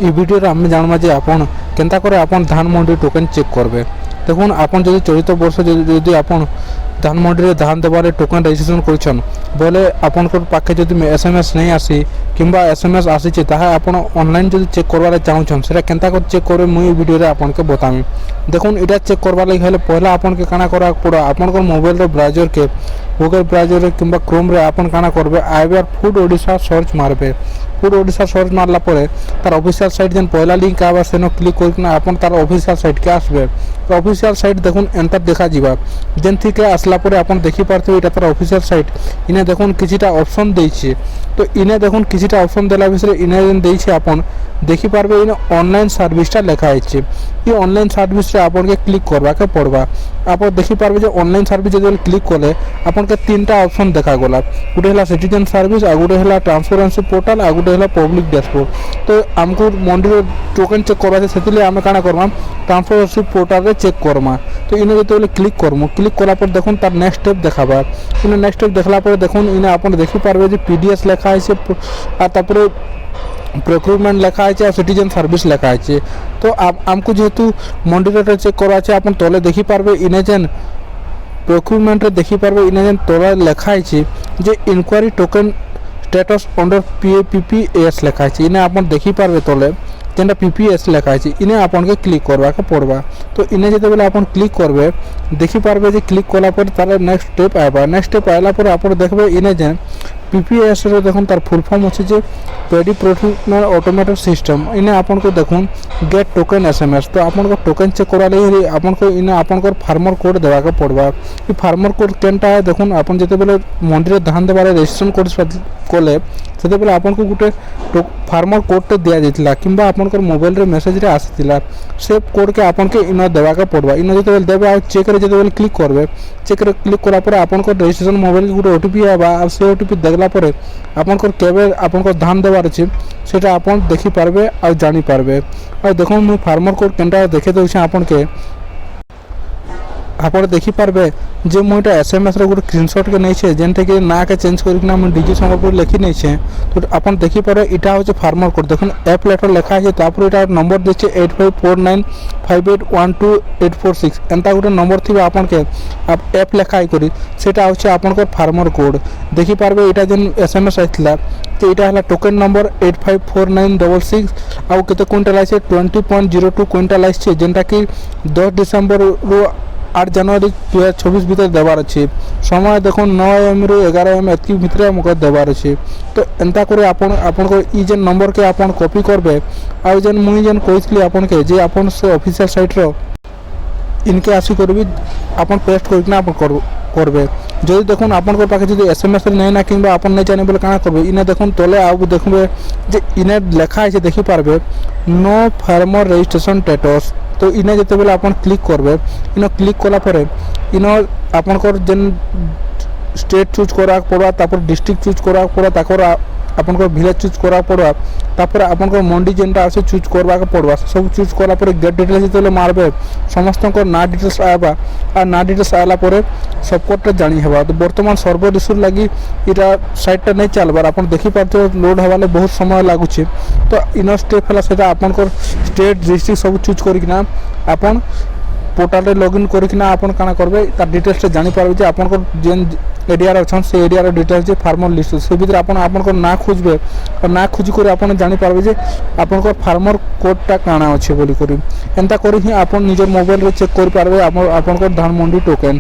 এই ভিডিওরে আমি জানবা যে আপন কেনতা করে আপন ধান মন্ডি টোকেন চেক করবে। দেখুন আপন যদি চলিত বর্ষ যদি আপন ধান মন্ডিরে ধান দেবারে টোকেন রেজিস্ট্রেশন করছেন বলে আপনার পাখে যদি SMS नहीं আসি কিংবা SMS আসিছে তাহা আপন অনলাইন যদি চেক করবারে চাহুছন সেটা কেনতা করে চেক করবে মুই এই ভিডিওরে আপনাকে বতামি। দেখুন এটা চেক করবার লাগি হলে পহলা আপনাকে কানা করা পড়া আপনার মোবাইলর ব্রাউজারকে গুগল ব্রাউজারে কিংবা ক্রোমরে আপন কানা করবে আইবার ফুড ওড়িশা সর্চ মারবে। ফুড ওড়িশা সর্চ মারলা পরে তার অফিসিয়াল সাইট যেন পহলা লিঙ্ক আবার সেন ক্লিক করিকিনা আপন তার অফিসিয়াল সাইটকে আসবে। তো অফিসিয়াল সাইট দেখুন এন্টার দেখা যাবা যেন থেকে আসলা পরে আপন দেখি পারথিবে এটা তার অফিসিয়াল সাইট। ইনে দেখুন কিছুটা অপশন দিয়েছে। তো ইনে দেখুন কিছুটা অপশন দেলা ভিতরে ইনে যেন দিয়েছে আপন দেখি পারবে ইনে অনলাইন সার্ভিসটা লেখা আছে। এই অনলাইন সার্ভিসটা আপনাকে ক্লিক করবাকে পড়বা। আপন দেখি পারবে যে অনলাইন সার্ভিস যদি ক্লিক করলে আপনাকে তিনটা অপশন দেখা গলা। গোটে হলা সিটিজেন সার্ভিস, আর গোটে হলা ট্রান্সপারেন্সি পোর্টাল, আর গোটে হলা পব্লিক ড্যাশবোর্ড। তো আমকু মন্ডির টোকেন চেক করবা সেতিলে আমি কানা করবা ট্রান্সপারেন্সি পোর্টালে চেক করমা। তো ইনে যেতবেলে ক্লিক করমু ক্লিক করার পর দেখুন তার নেক্সট স্টেপ দেখাবা। ইনে নেক্সট স্টেপ দেখলা পরে দেখুন ইনে আপন দেখি পারবে যে PDS লেখা আছে আর তারপরে প্রক্রিউটমেন্ট লেখা আছে আর সিটিজেন সার্ভিস লেখা আছে। তো আমকু যেহেতু মন্ডিরেটর চেক করা আছে আপন তলে দেখি পারবে ইনে যেন প্রক্রিউটমেন্টে দেখি পারবে ইনে যেন তলে লেখা আছে যে ইনকোয়ারি টোকেন স্ট্যাটাস অন্ডার PPS লেখা আছে। ইনে আপন দেখি পারবে তলে যেটা PPS লেখা আছে ইনে আপনাকে ক্লিক করবাকে পড়বা। তো ইনে যেতবেলে আপন ক্লিক করবে দেখি পারবে যে ক্লিক করার পরে তার নেক্সট স্টেপ আইবা। নেক্সট স্টেপ আইলা পরে আপন দেখবে ইনে যে PPS এর দেখুন তার ফুল ফর্ম আছে যে পেডি প্রোটেকশন অটোমেটেড সিস্টেম। ইনে আপনাকে দেখুন গেট টোকেন SMS। তো আপনাকে টোকেন চেক করা লাগি আপনাকে ইনে আপনার ফার্মর কোড দেওয়াকে পড়বা। এই ফার্মর কোড কেনটা দেখুন আপন যেতবেলে মন্দিরে ধান দেবারে রেজিস্ট্রেশন করলে সেতবেলে আপনাকে গোটে ফার্মর কোডটা দিয়া যাইতিলা কিংবা আপনার মোবাইলরে মেসেজরে আসিতিলা সে কোডকে আপনাকে ইন দেওয়াকে পড়বা। ইন যেতবেলে দেবে আর চেকরে যেতবেলে ক্লিক করবে চেকরে ক্লিক করার পরে আপনার রেজিস্ট্রেশন মোবাইলকে গোটে OTP আইবা আর সে OTP দেখলা পরে আপনার কেবে আপনার ধান দেবার আছে সেটা আপন দেখি পারবে আর জানি পারবে। আর দেখুন মুই ফার্মর কোড কেনটা দেখে দেছি আপনাকে আপন দেখি পারবে যে মুই এটা SMS রে গোটে স্ক্রিনশটকে নেইছে যেনটাকে নাকে চেঞ্জ করিকিনা আমি ডিজি সম্বলপুর লিখি নেইছে। তো আপন দেখি পারে এটা হচ্ছে ফার্মর কোড। দেখুন অ্যাপ লেটার লেখা আছে তারপরে এটা নম্বর দিচ্ছে 8549581286 এন্তা গোটে নম্বর থিবে আপনাকে অ্যাপ লেখাই করি সেটা হচ্ছে আপনার ফার্মর কোড। দেখি পারবে এটা যেন SMS আইছিলা তো এটা হলা টোকেন নম্বর 854966 আর কেতে কুইন্টাল আছে 20.02 কুইন্টাল আসছে যেটা কি 10 ডিসেম্বর 8 জানুয়ারি 2024 ভিতরে দেবার আছে। সময় দেখুন 9 AM ରୁ 11 AM এতকি ভিতরে আমাকে দেবার আছে। তো এন্তা করে আপনার ই যে নম্বরকে আপন কপি করবে আর যেন মুই যেন কইছিলি আপনাকে যে আপন সে অফিসিয়াল সাইটর ইনকে আসি করবি আপন পেস্ট করিকিনা আপন করবে। যদি দেখুন আপনার পাখে যদি SMS নেই না কিংবা আপন নেই জানি বলে কানা করবে ইনে দেখুন তলে আউ দেখবে যে ইনে লেখা আছে দেখি পারবে নো ফার্মর রেজিস্ট্রেশন স্ট্যাটাস। তো ইনে যেতবেলে আপন ক্লিক করবে ইনে ক্লিক করা পরে ইনে আপনার যেন স্টেট চুজ করা পড়া তারপর ডিস্ট্রিক্ট চুজ করা পড়া তারপর আপনার ভিলেজ চুজ করা পড়া তারপরে আপনার মন্ডি যেটা আছে চুজ করবাকে পড়বা। সব চুজ করা পরে গেট ডিটেলস যেতবেলে মারবে সমস্ত না ডিটেলস আইবা আর না ডিটেলস আইলা পরে সবকটা জানি হবা। তো বর্তমান সর্ভর ইস্যুর লাগি এটা সাইটটা নেই চালবার আপন দেখি পারতে লোড হওয়ালে বহুত সময় লাগুছে। তো ইন স্টেপ হলা সেটা আপনার স্টেট ডিস্ট্রিক্ট সব চুজ করিকিনা আপন পোর্টালে লগইন করিকিনা আপন কানা করবে তার ডিটেলসটা জানি পারবে যে আপনার যেন এরিয়ার অছন সেই এরিয়ার ডিটেলস যে ফার্মর লিস্ট সে ভিতরে আপনার না খুঁজবে আর না খুঁজি করে আপন জানি পারবে যে আপনার ফার্মর কোডটা কানা আছে বলি করি এন্তা করি হি আপন নিজের মোবাইলরে চেক করে পারবে আপনার ধান মন্ডি টোকেন।